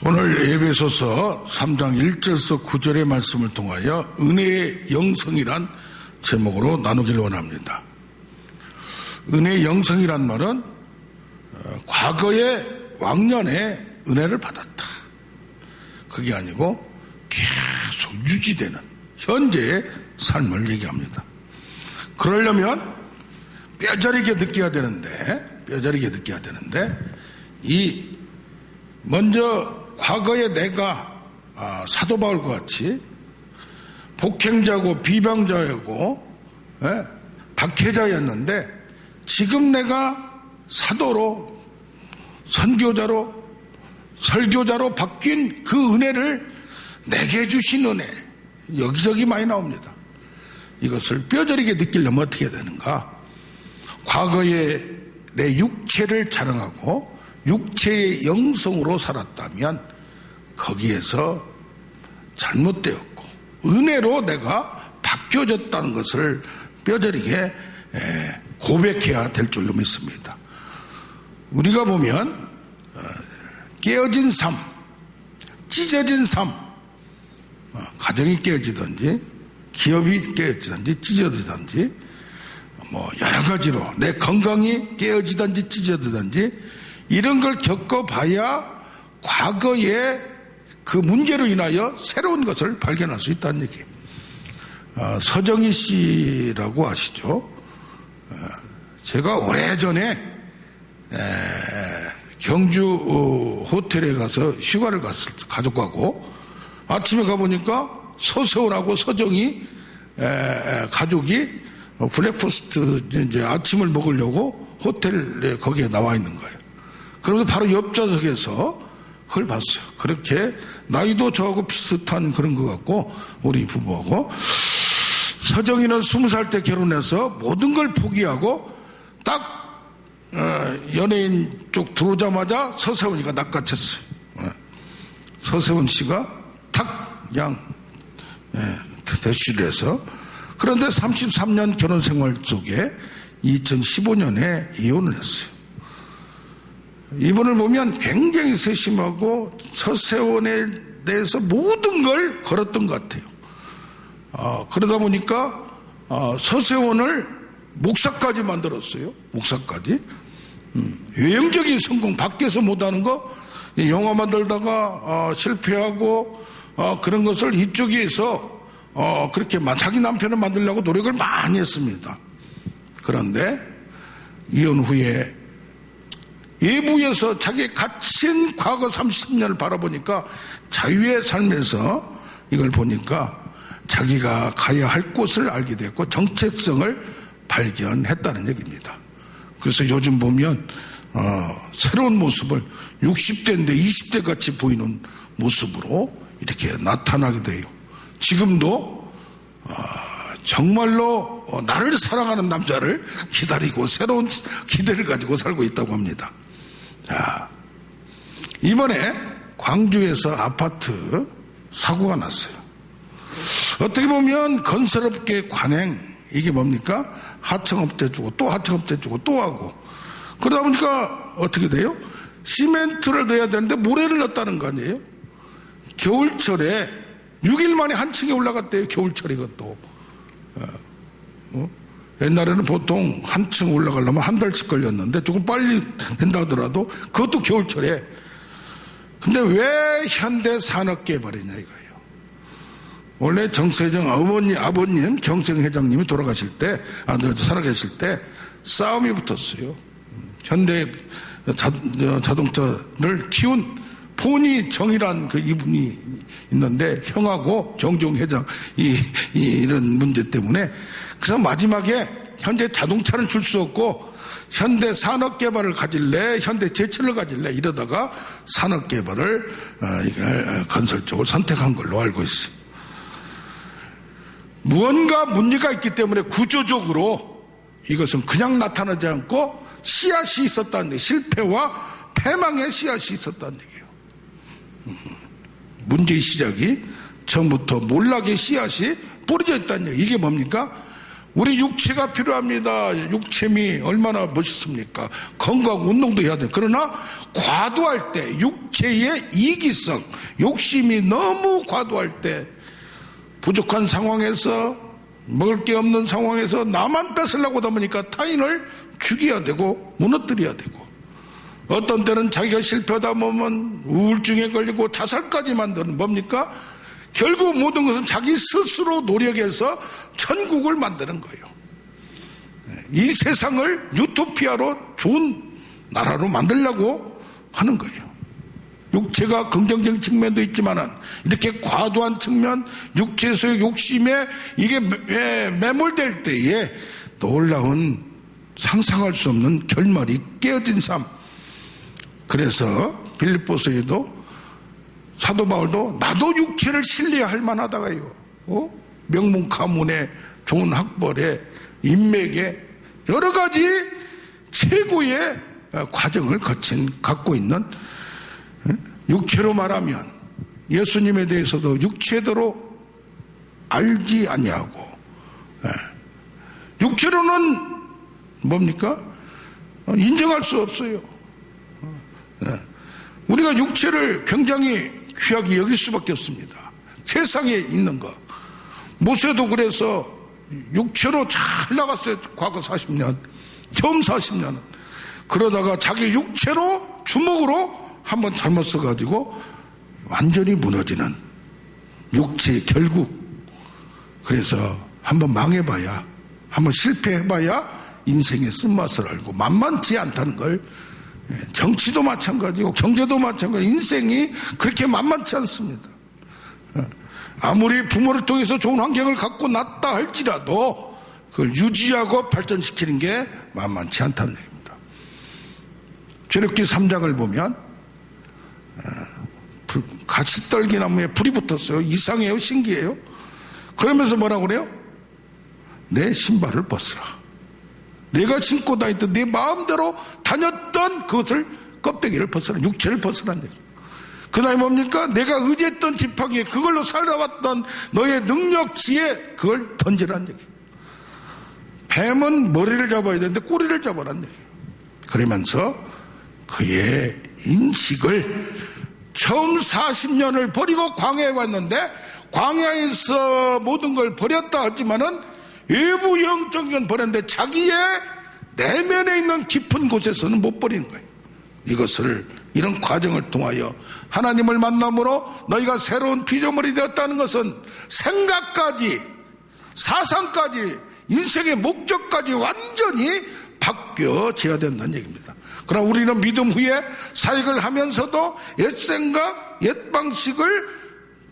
오늘 에베소서 3장 1절에서 9절의 말씀을 통하여 은혜의 영성이란 제목으로 나누기를 원합니다. 은혜의 영성이란 말은 과거의 왕년에 은혜를 받았다. 그게 아니고 계속 유지되는 현재의 삶을 얘기합니다. 그러려면 뼈저리게 느껴야 되는데 먼저 과거에 내가 사도 바울과 같이 복행자고 비방자였고 박해자였는데 지금 내가 사도로 선교자로 설교자로 바뀐 그 은혜를 내게 주신 은혜 여기저기 많이 나옵니다. 이것을 뼈저리게 느끼려면 어떻게 해야 되는가? 과거에 내 육체를 자랑하고 육체의 영성으로 살았다면 거기에서 잘못되었고 은혜로 내가 바뀌어졌다는 것을 뼈저리게 고백해야 될 줄로 믿습니다. 우리가 보면 깨어진 삶, 찢어진 삶, 가정이 깨어지든지 기업이 깨어지든지 찢어지든지 여러 가지로 내 건강이 깨어지든지 찢어지든지 이런 걸 겪어봐야 과거의 그 문제로 인하여 새로운 것을 발견할 수 있다는 얘기예요. 서정희 씨라고 아시죠? 제가 오래전에 경주 호텔에 가서 휴가를 갔을 때 가족하고 아침에 가보니까 서세훈하고 서정희 가족이 브렉퍼스트 이제 아침을 먹으려고 호텔에 거기에 나와 있는 거예요. 그러면서 바로 옆좌석에서 그걸 봤어요. 그렇게 나이도 저하고 비슷한 그런 것 같고 우리 부부하고 서정이는 20살 때 결혼해서 모든 걸 포기하고 딱 연예인 쪽 들어오자마자 서세훈이가 낚아챘어요. 서세훈 씨가 탁 그냥 대출을 해서 그런데 33년 결혼 생활 속에 2015년에 이혼을 했어요. 이분을 보면 굉장히 세심하고 서세원에 대해서 모든 걸 걸었던 것 같아요. 그러다 보니까 서세원을 목사까지 만들었어요. 목사까지. 외형적인 성공, 밖에서 못하는 거 영화 만들다가 실패하고 그런 것을 이쪽에서 그렇게 자기 남편을 만들려고 노력을 많이 했습니다. 그런데 이혼 후에 외부에서 자기 갇힌 과거 30년을 바라보니까 자유의 삶에서 이걸 보니까 자기가 가야 할 곳을 알게 됐고 정체성을 발견했다는 얘기입니다. 그래서 요즘 보면 새로운 모습을 60대인데 20대 같이 보이는 모습으로 이렇게 나타나게 돼요. 지금도 정말로 나를 사랑하는 남자를 기다리고 새로운 기대를 가지고 살고 있다고 합니다. 이번에 광주에서 아파트 사고가 났어요. 어떻게 보면 건설업계 관행, 이게 뭡니까? 하청업체 주고 또 하청업체 주고 또 하고 그러다 보니까 어떻게 돼요? 시멘트를 넣어야 되는데 모래를 넣었다는 거 아니에요? 겨울철에 6일 만에 한 층에 올라갔대요. 겨울철에 그것도. 옛날에는 보통 한 층 올라가려면 한 달씩 걸렸는데 조금 빨리 된다 하더라도 그것도 겨울철에. 근데 왜 현대산업개발이냐 이거예요. 원래 정세정 아버님 정세정 회장님이 돌아가실 때 살아계실 때 싸움이 붙었어요. 현대 자동차를 키운 포니 정이란 그 이분이 있는데 형하고 정종 회장 이런 문제 때문에 그래서 마지막에 현대 자동차는 줄 수 없고 현대 산업개발을 가질래 현대 제철을 가질래 이러다가 산업개발을 건설 쪽을 선택한 걸로 알고 있어요. 무언가 문제가 있기 때문에 구조적으로 이것은 그냥 나타나지 않고 씨앗이 있었다는 얘기예요. 실패와 패망의 씨앗이 있었다는 얘기예요. 문제의 시작이 처음부터 몰락의 씨앗이 뿌려져 있다는 얘기예요. 이게 뭡니까? 우리 육체가 필요합니다. 육체미 얼마나 멋있습니까? 건강 운동도 해야 돼요. 그러나 과도할 때 육체의 이기성, 욕심이 너무 과도할 때 부족한 상황에서 먹을 게 없는 상황에서 나만 뺏으려고 하다 보니까 타인을 죽여야 되고 무너뜨려야 되고 어떤 때는 자기가 실패하다 보면 우울증에 걸리고 자살까지 만드는 뭡니까? 결국 모든 것은 자기 스스로 노력해서 천국을 만드는 거예요. 이 세상을 유토피아로 좋은 나라로 만들려고 하는 거예요. 육체가 긍정적인 측면도 있지만은 이렇게 과도한 측면, 육체에서의 욕심에 이게 매몰될 때에 놀라운 상상할 수 없는 결말이 깨어진 삶. 그래서 빌립보서에도 사도 바울도 나도 육체를 신뢰할 만하다가요. 명문 가문에 좋은 학벌에 인맥에 여러 가지 최고의 과정을 갖고 있는 육체로 말하면 예수님에 대해서도 육체대로 알지 아니하고 육체로는 뭡니까? 인정할 수 없어요. 우리가 육체를 굉장히 귀하게 여길 수밖에 없습니다. 세상에 있는 거. 모세도 그래서 육체로 잘 나갔어요. 과거 40년, 처음 40년은. 그러다가 자기 육체로 주먹으로 한번 잘못 써가지고 완전히 무너지는 육체의 결국. 그래서 한번 망해봐야, 한번 실패해봐야 인생의 쓴맛을 알고 만만치 않다는 걸. 정치도 마찬가지고 경제도 마찬가지고 인생이 그렇게 만만치 않습니다. 아무리 부모를 통해서 좋은 환경을 갖고 났다 할지라도 그걸 유지하고 발전시키는 게 만만치 않다는 얘기입니다. 출애굽기 3장을 보면 가시떨기나무에 불이 붙었어요. 이상해요, 신기해요. 그러면서 뭐라고 그래요? 내 신발을 벗으라. 내가 신고 다녔던 내 마음대로 다녔던 그것을 껍데기를 벗으라. 육체를 벗으라는 얘기예요. 그 다음에 뭡니까? 내가 의지했던 지팡이에 그걸로 살아왔던 너의 능력, 지혜 그걸 던지라는 얘기예요. 뱀은 머리를 잡아야 되는데 꼬리를 잡아라는 얘기예요. 그러면서 그의 인식을 처음 40년을 버리고 광야에 왔는데 광야에서 모든 걸 버렸다 하지만은 외부 영적인 건 버렸는데 자기의 내면에 있는 깊은 곳에서는 못 버리는 거예요. 이것을 이런 과정을 통하여 하나님을 만남으로 너희가 새로운 피조물이 되었다는 것은 생각까지 사상까지 인생의 목적까지 완전히 바뀌어져야 된다는 얘기입니다. 그러나 우리는 믿음 후에 사역을 하면서도 옛 생각, 옛 방식을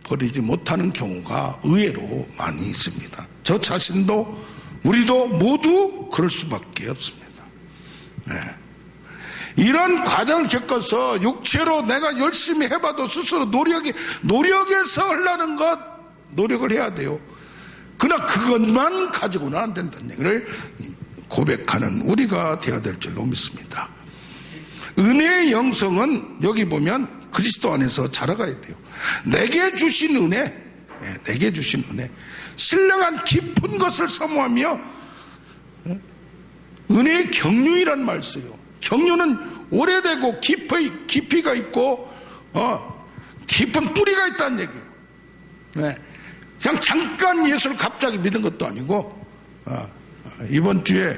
버리지 못하는 경우가 의외로 많이 있습니다. 저 자신도 우리도 모두 그럴 수밖에 없습니다. 네. 이런 과정을 겪어서 육체로 내가 열심히 해봐도 스스로 노력해서 하려는 것 노력을 해야 돼요. 그러나 그것만 가지고는 안 된다는 얘기를 고백하는 우리가 되어야 될 줄로 믿습니다. 은혜의 영성은 여기 보면 그리스도 안에서 자라가야 돼요. 내게 주신 은혜, 내게 주신 은혜, 신령한 깊은 것을 사모하며 은혜의 경륜이란 말 써요. 경륜은 오래되고 깊이가 있고 깊은 뿌리가 있다는 얘기예요. 네. 그냥 잠깐 예수를 갑자기 믿은 것도 아니고 이번 주에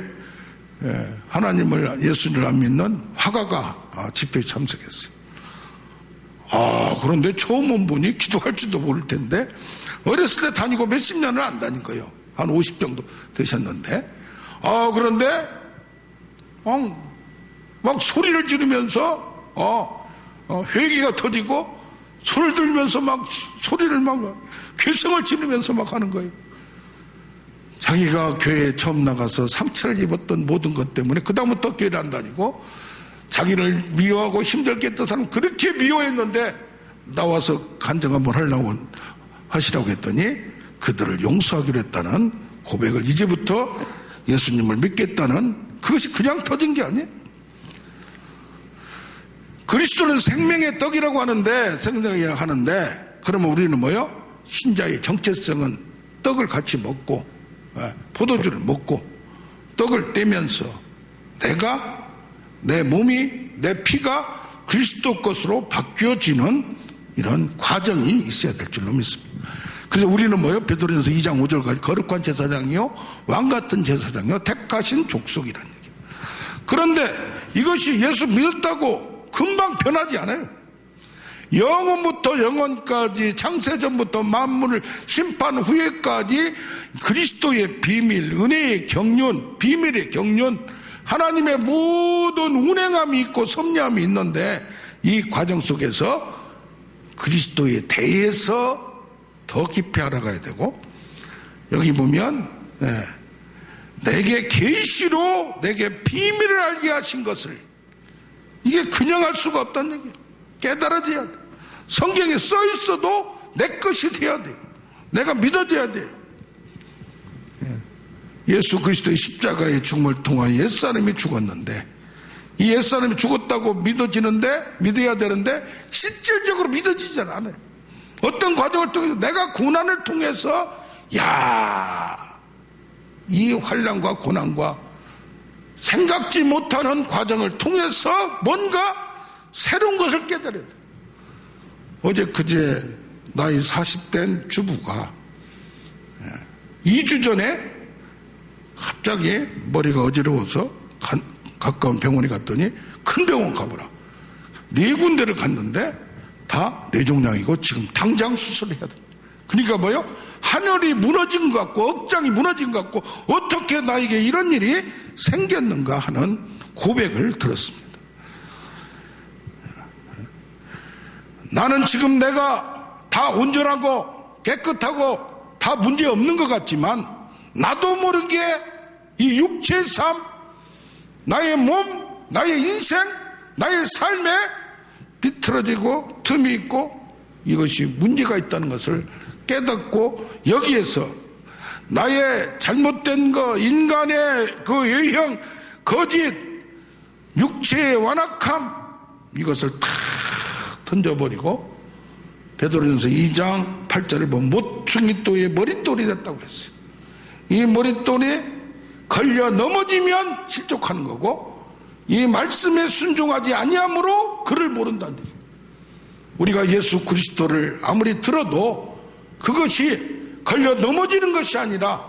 하나님을 예수를 안 믿는 화가가 집회에 참석했어요. 그런데 처음 온 분이 기도할 줄도 모를 텐데 어렸을 때 다니고 몇십 년을 안 다닌 거예요. 한 50 정도 되셨는데 그런데 막 소리를 지르면서 회개가 터지고 손을 들면서 막 소리를 막 괴성을 지르면서 막 하는 거예요. 자기가 교회에 처음 나가서 상처를 입었던 모든 것 때문에 그다음부터 교회를 안 다니고 자기를 미워하고 힘들게 했던 사람 그렇게 미워했는데 나와서 간증 한번 하시라고 했더니 그들을 용서하기로 했다는 고백을 이제부터 예수님을 믿겠다는 그것이 그냥 터진 게 아니에요. 그리스도는 생명의 떡이라고 하는데 그러면 우리는 뭐요? 신자의 정체성은 떡을 같이 먹고 포도주를 먹고 떡을 떼면서 내가, 내 몸이, 내 피가 그리스도 것으로 바뀌어지는 이런 과정이 있어야 될 줄로 믿습니다. 그래서 우리는 뭐요? 베드로전서 2장 5절까지 거룩한 제사장이요 왕같은 제사장이요 택하신 족속이라는 얘기예요. 그런데 이것이 예수 믿었다고 금방 변하지 않아요. 영원부터 영원까지, 창세전부터 만물을 심판 후에까지 그리스도의 비밀, 은혜의 경륜, 비밀의 경륜, 하나님의 모든 운행함이 있고 섭리함이 있는데, 이 과정 속에서 그리스도에 대해서 더 깊이 알아가야 되고, 여기 보면 내게 계시로 내게 비밀을 알게 하신 것을, 이게 그냥 할 수가 없다는 얘기예요. 깨달아져야 돼. 성경에 써 있어도 내 것이 돼야 돼요. 내가 믿어져야 돼요. 예수 그리스도의 십자가의 죽음을 통하여 옛사람이 죽었는데, 이 옛사람이 죽었다고 믿어야 되는데 실질적으로 믿어지지 않아요. 어떤 과정을 통해서, 내가 고난을 통해서 이 환난과 고난과 생각지 못하는 과정을 통해서 뭔가 새로운 것을 깨달아야 돼. 어제 그제 나이 40된 주부가 2주 전에 갑자기 머리가 어지러워서 가까운 병원에 갔더니 큰 병원 가보라. 4군데를 갔는데 다 뇌종양이고 지금 당장 수술해야 돼. 그러니까 뭐요? 하늘이 무너진 것 같고 억장이 무너진 것 같고 어떻게 나에게 이런 일이 생겼는가 하는 고백을 들었습니다. 나는 지금 내가 다 온전하고 깨끗하고 다 문제 없는 것 같지만 나도 모르게 이 육체의 삶, 나의 몸, 나의 인생, 나의 삶에 비틀어지고 틈이 있고 이것이 문제가 있다는 것을 깨닫고, 여기에서 나의 잘못된 거, 인간의 그 외형, 거짓, 육체의 완악함, 이것을 다 던져버리고, 베드로전서 2장 8절을 보면 모퉁이돌이 머릿돌이 됐다고 했어요. 이 머릿돌이 걸려 넘어지면 실족하는 거고, 이 말씀에 순종하지 아니함으로 그를 모른다는 얘기예요. 우리가 예수 그리스도를 아무리 들어도 그것이 걸려 넘어지는 것이 아니라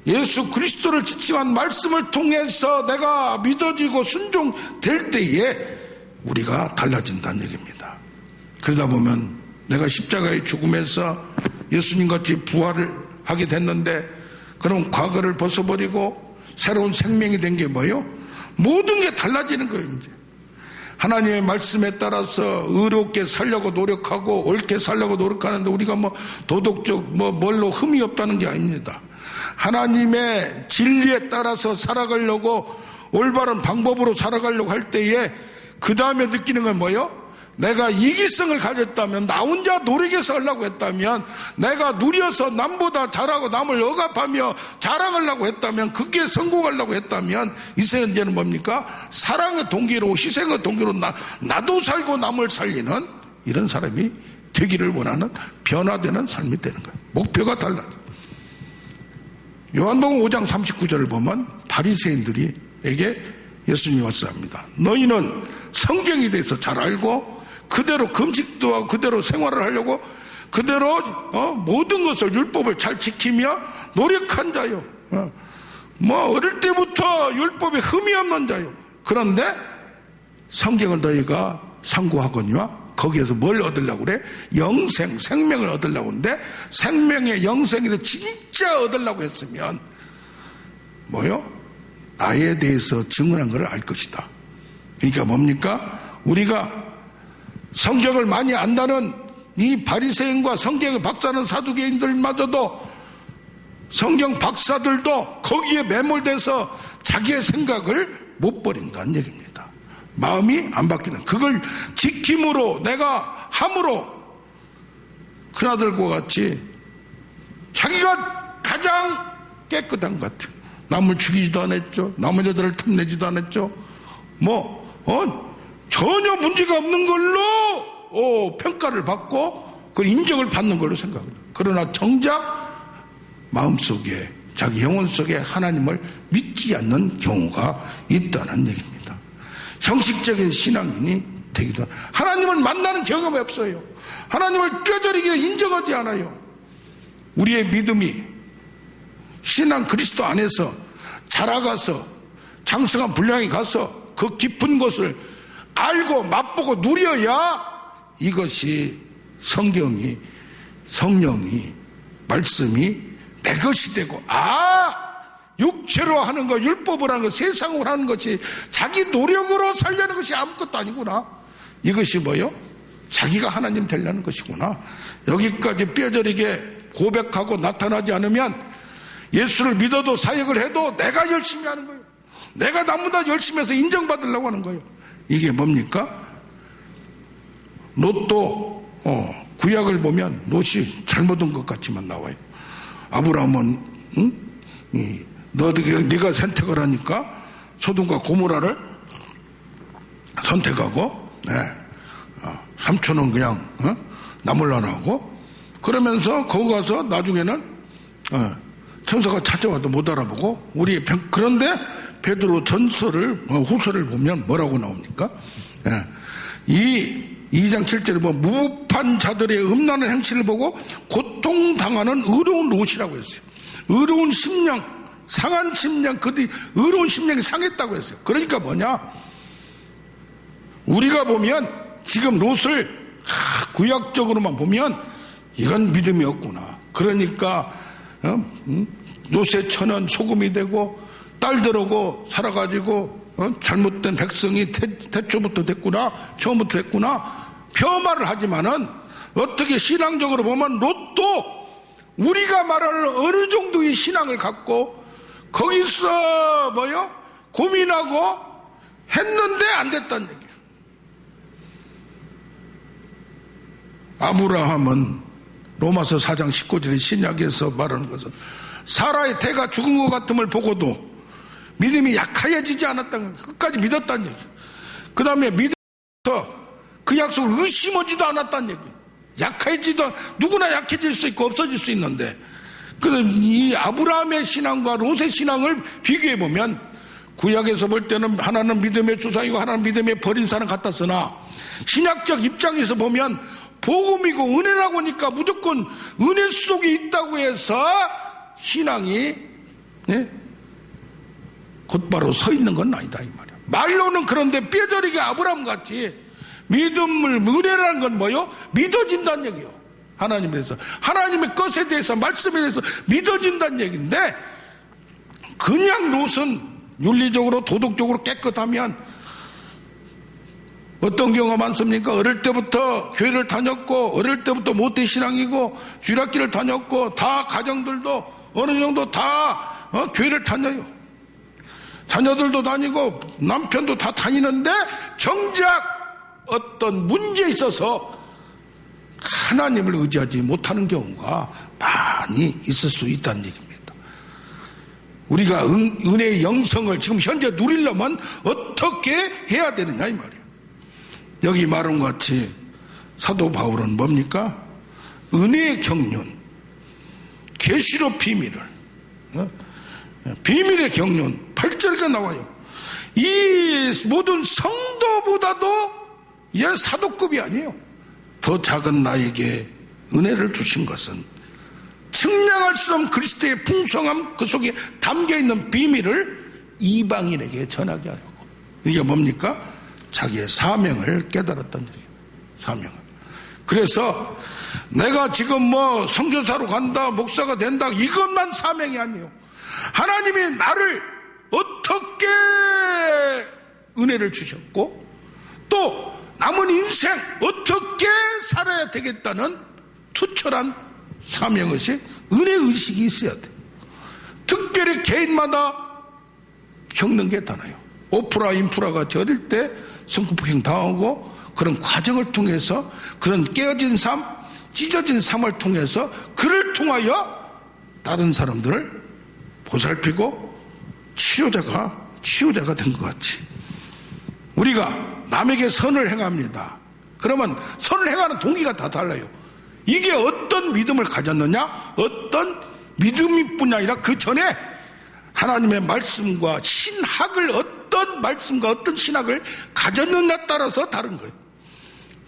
예수 그리스도를 지칭한 말씀을 통해서 내가 믿어지고 순종될 때에 우리가 달라진다는 얘기입니다. 그러다 보면 내가 십자가의 죽음에서 예수님같이 부활을 하게 됐는데, 그럼 과거를 벗어버리고 새로운 생명이 된 게 뭐예요? 모든 게 달라지는 거예요. 이제 하나님의 말씀에 따라서 의롭게 살려고 노력하고 옳게 살려고 노력하는데, 우리가 뭐 도덕적 뭘로 흠이 없다는 게 아닙니다. 하나님의 진리에 따라서 살아가려고, 올바른 방법으로 살아가려고 할 때에 그 다음에 느끼는 건 뭐예요? 내가 이기성을 가졌다면, 나 혼자 노력해서 하려고 했다면, 내가 누려서 남보다 잘하고 남을 억압하며 자랑하려고 했다면, 그게 성공하려고 했다면, 이제는 뭡니까? 사랑의 동기로, 희생의 동기로 나도 살고 남을 살리는 이런 사람이 되기를 원하는 변화되는 삶이 되는 거예요. 목표가 달라져. 요한복음 5장 39절을 보면 바리새인들에게 예수님이 말씀합니다. 너희는 성경에 대해서 잘 알고 그대로 금식도 하고 그대로 생활을 하려고 그대로 모든 것을 율법을 잘 지키며 노력한 자요. 어릴 때부터 율법에 흠이 없는 자요. 그런데 성경을 너희가 상고하거니와 거기에서 뭘 얻으려고 그래? 영생, 생명을 얻으려고 하는데, 생명의 영생에서 진짜 얻으려고 했으면 뭐요? 나에 대해서 증언한 걸 알 것이다. 그러니까 뭡니까? 우리가 성경을 많이 안다는 이 바리새인과 성경의 박사는 사두개인들마저도, 성경 박사들도 거기에 매몰돼서 자기의 생각을 못 버린다는 얘기입니다. 마음이 안 바뀌는, 그걸 지킴으로, 내가 함으로 큰아들과 같이 자기가 가장 깨끗한 것 같아요. 남을 죽이지도 않았죠. 남의 여자를 탐내지도 않았죠. 전혀 문제가 없는 걸로 평가를 받고 그 인정을 받는 걸로 생각합니다. 그러나 정작 마음속에 자기 영혼 속에 하나님을 믿지 않는 경우가 있다는 얘기입니다. 형식적인 신앙인이 되기도 하나님을 만나는 경험이 없어요. 하나님을 뼈저리게 인정하지 않아요. 우리의 믿음이 신앙 그리스도 안에서 자라가서 장성한 분량이 가서 그 깊은 것을 알고 맛보고 누려야 이것이 성경이 성령이 말씀이 내 것이 되고 육체로 하는 거 율법을 하는 거 세상으로 하는 것이 자기 노력으로 살려는 것이 아무것도 아니구나. 이것이 뭐요? 자기가 하나님 되려는 것이구나. 여기까지 뼈저리게 고백하고 나타나지 않으면 예수를 믿어도 사역을 해도 내가 열심히 하는 거예요. 내가 남보다 열심히 해서 인정받으려고 하는 거예요. 이게 뭡니까? 롯도 구약을 보면 롯이 잘못한 것 같지만 나와요. 아브라함은 네가 선택을 하니까 소돔과 고모라를 선택하고 삼촌은 그냥 나몰라나 하고 그러면서 거기 가서 나중에는 천사가 찾아와도 못 알아보고 그런데 베드로 전서를 후서를 보면 뭐라고 나옵니까? 이 2장 7절에 보면 무법한 자들의 음란한 행실을 보고 고통당하는 의로운 롯이라고 했어요. 의로운 심령, 상한 심령, 그들이 의로운 심령이 상했다고 했어요. 그러니까 뭐냐? 우리가 보면 지금 롯을 구약적으로만 보면 이건 믿음이 없구나. 그러니까 롯의 처는 소금이 되고 딸들하고 살아가지고 잘못된 백성이 태초부터 됐구나, 처음부터 됐구나 폄하를 하지만은 어떻게 신앙적으로 보면 롯도 우리가 말하는 어느 정도의 신앙을 갖고 거기서 고민하고 했는데 안 됐다는 얘기예요. 아브라함은 로마서 4장 19절의 신약에서 말하는 것은 사라의 태가 죽은 것 같음을 보고도 믿음이 약하여지지 않았다는 거예요. 끝까지 믿었다는 얘기예요. 그 다음에 믿어서 그 약속을 의심하지도 않았다는 얘기예요. 약해지도 누구나 약해질 수 있고 없어질 수 있는데 이 아브라함의 신앙과 롯의 신앙을 비교해 보면 구약에서 볼 때는 하나는 믿음의 주사이고 하나는 믿음의 버린 사람 같았으나 신약적 입장에서 보면 복음이고 은혜라고 하니까 무조건 은혜 속에 있다고 해서 신앙이 곧바로 서 있는 건 아니다 이 말이야. 말로는 그런데 뼈저리게 아브라함 같이 믿음을 은혜라는 건 뭐요? 믿어진다는 얘기요. 하나님에 대해서 하나님의 것에 대해서 말씀에 대해서 믿어진다는 얘기인데 그냥 롯은 윤리적으로 도덕적으로 깨끗하면 어떤 경우가 많습니까? 어릴 때부터 교회를 다녔고 어릴 때부터 모태신앙이고 쥐락기를 다녔고 다 가정들도 어느 정도 다 교회를 다녀요. 자녀들도 다니고 남편도 다 다니는데 정작 어떤 문제에 있어서 하나님을 의지하지 못하는 경우가 많이 있을 수 있다는 얘기입니다. 우리가 은혜의 영성을 지금 현재 누리려면 어떻게 해야 되느냐 이 말이에요. 여기 말한 것 같이 사도 바울은 뭡니까? 은혜의 경륜, 계시로 비밀을 비밀의 경륜 8절에 나와요. 이 모든 성도보다도 얘 사도급이 아니에요. 더 작은 나에게 은혜를 주신 것은 측량할 수 없는 그리스도의 풍성함 그 속에 담겨있는 비밀을 이방인에게 전하게 하려고. 이게 뭡니까? 자기의 사명을 깨달았던 얘기예요. 사명을. 그래서 내가 지금 선교사로 간다 목사가 된다 이것만 사명이 아니에요. 하나님이 나를 어떻게 은혜를 주셨고 또 남은 인생 어떻게 살아야 되겠다는 투철한 사명의식, 은혜의식이 있어야 돼요. 특별히 개인마다 겪는 게 다나요. 오프라 인프라가 어릴 때 성폭행 당하고 그런 과정을 통해서 그런 깨어진 삶, 찢어진 삶을 통해서 그를 통하여 다른 사람들을 보살피고 치유자가 된 것 같이 우리가 남에게 선을 행합니다. 그러면 선을 행하는 동기가 다 달라요. 이게 어떤 믿음을 가졌느냐, 어떤 믿음뿐 아니라 그 전에 하나님의 말씀과 신학을 어떤 말씀과 어떤 신학을 가졌느냐에 따라서 다른 거예요.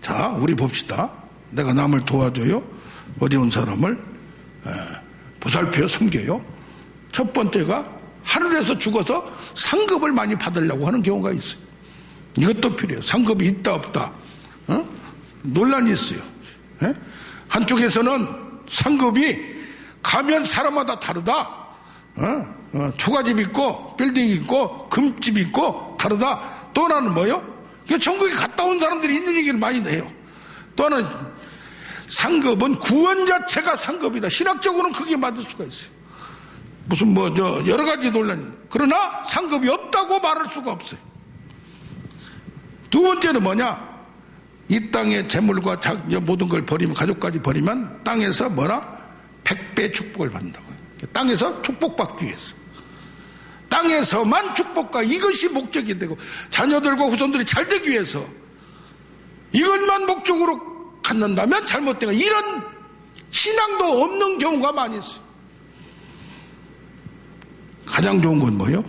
자, 우리 봅시다. 내가 남을 도와줘요. 어려운 사람을 보살펴 섬겨요. 첫 번째가 하늘에서 죽어서 상급을 많이 받으려고 하는 경우가 있어요. 이것도 필요해요. 상급이 있다 없다 논란이 있어요. 한쪽에서는 상급이 가면 사람마다 다르다. 초가집 있고 빌딩 있고 금집 있고 다르다. 또 하나는 뭐요? 전국에 갔다 온 사람들이 있는 얘기를 많이 해요. 또 하나는 상급은 구원 자체가 상급이다. 신학적으로는 그게 맞을 수가 있어요. 무슨 여러 가지 논란이. 그러나 상급이 없다고 말할 수가 없어요. 두 번째는 뭐냐? 이 땅의 재물과 모든 걸 버리면, 가족까지 버리면 땅에서 100배 축복을 받는다고요. 땅에서 축복받기 위해서. 땅에서만 축복과 이것이 목적이 되고 자녀들과 후손들이 잘 되기 위해서 이것만 목적으로 갖는다면 잘못된 거. 이런 신앙도 없는 경우가 많이 있어요. 가장 좋은 건 뭐예요?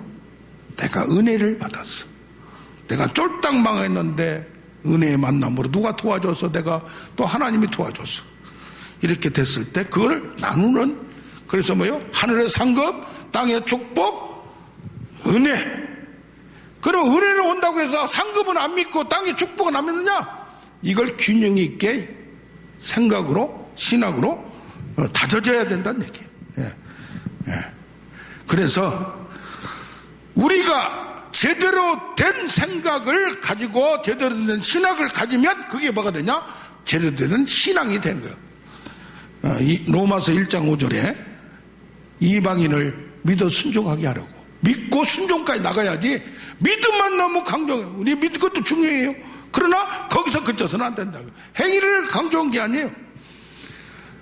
내가 은혜를 받았어. 내가 쫄딱 망했는데 은혜의 만남으로 누가 도와줘서 내가 또 하나님이 도와줬어. 이렇게 됐을 때 그걸 나누는, 그래서 뭐예요? 하늘의 상급, 땅의 축복, 은혜. 그럼 은혜를 온다고 해서 상급은 안 믿고 땅의 축복은 안 믿느냐? 이걸 균형 있게 생각으로, 신학으로 다져져야 된다는 얘기예요. 그래서 우리가 제대로 된 생각을 가지고 제대로 된 신학을 가지면 그게 뭐가 되냐? 제대로 된 신앙이 되는 거예요. 로마서 1장 5절에 이방인을 믿어 순종하게 하려고, 믿고 순종까지 나가야지. 믿음만 너무 강조해. 우리 믿는 것도 중요해요. 그러나 거기서 그쳐서는 안 된다고요. 행위를 강조한 게 아니에요.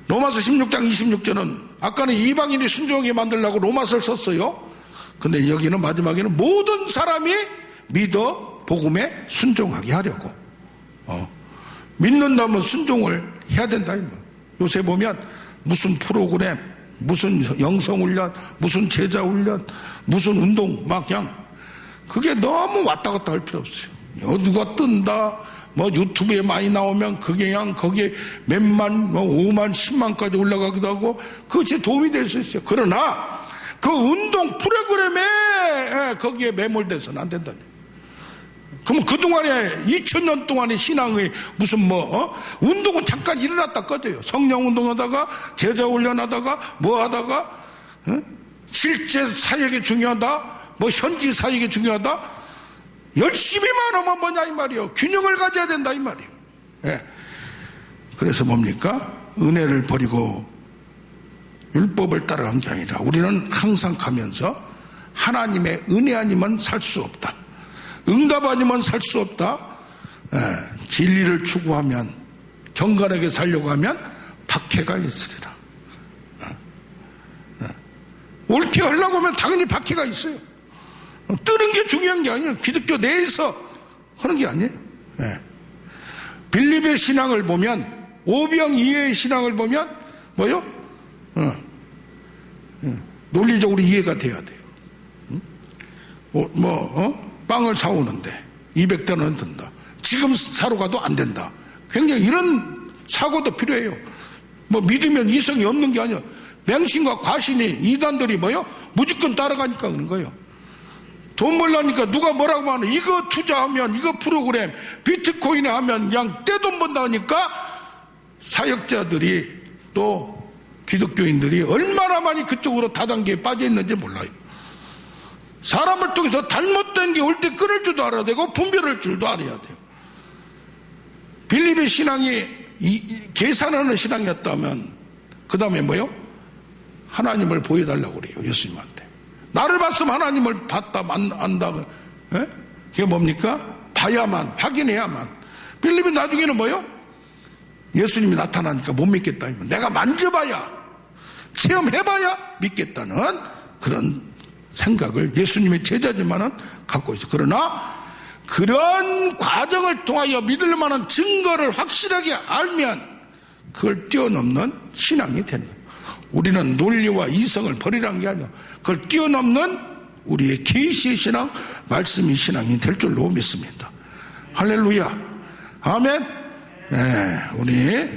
로마서 16장 26절은 아까는 이방인이 순종하게 만들려고 로마서를 썼어요. 근데 여기는 마지막에는 모든 사람이 믿어 복음에 순종하게 하려고. 믿는다면 순종을 해야 된다. 요새 보면 무슨 프로그램, 무슨 영성훈련, 무슨 제자훈련, 무슨 운동 막 그냥 그게 너무 왔다 갔다 할 필요 없어요. 누가 뜬다, 유튜브에 많이 나오면 그게 그냥 거기에 몇만, 5만, 10만까지 올라가기도 하고 그것이 도움이 될 수 있어요. 그러나 그 운동 프로그램에 거기에 매몰돼서는 안 된다니. 그럼 그동안에 2000년 동안의 신앙의 무슨 운동은 잠깐 일어났다 꺼져요. 성령 운동하다가 제자 훈련하다가 하다가 실제 사역이 중요하다, 현지 사역이 중요하다. 열심히만 하면 뭐냐 이 말이에요. 균형을 가져야 된다 이 말이에요. 그래서 뭡니까? 은혜를 버리고 율법을 따라간 게 아니라 우리는 항상 가면서 하나님의 은혜 아니면 살 수 없다, 응답 아니면 살 수 없다. 진리를 추구하면, 경건하게 살려고 하면 박해가 있으리라. 옳게 하려고 하면 당연히 박해가 있어요. 뜨는 게 중요한 게 아니에요. 기독교 내에서 하는 게 아니에요. 빌립의 신앙을 보면, 오병 이해의 신앙을 보면 뭐요? 논리적으로 이해가 돼야 돼요. 빵을 사오는데 200대는 든다. 지금 사러 가도 안 된다. 굉장히 이런 사고도 필요해요. 믿으면 이성이 없는 게 아니에요. 맹신과 과신이, 이단들이 무조건 따라가니까 그런 거예요. 돈 벌라니까 누가 뭐라고 하는, 이거 투자하면, 이거 프로그램, 비트코인에 하면 그냥 떼돈 번다 하니까 사역자들이 또 기독교인들이 얼마나 많이 그쪽으로 다단계에 빠져 있는지 몰라요. 사람을 통해서 잘못된 게 올 때 끊을 줄도 알아야 되고 분별할 줄도 알아야 돼요. 빌립의 신앙이 계산하는 신앙이었다면 그 다음에 하나님을 보여달라고 그래요. 예수님한테. 나를 봤으면 하나님을 봤다 안다. 그게 뭡니까? 봐야만, 확인해야만. 빌립이 나중에는 예수님이 나타나니까 못 믿겠다. 내가 만져봐야, 체험해봐야 믿겠다는 그런 생각을 예수님의 제자지만은 갖고 있어요. 그러나 그런 과정을 통하여 믿을 만한 증거를 확실하게 알면 그걸 뛰어넘는 신앙이 되는 거예요. 우리는 논리와 이성을 버리라는 게 아니라 그걸 뛰어넘는 우리의 계시의 신앙, 말씀의 신앙이 될 줄로 믿습니다. 할렐루야. 아멘. 우리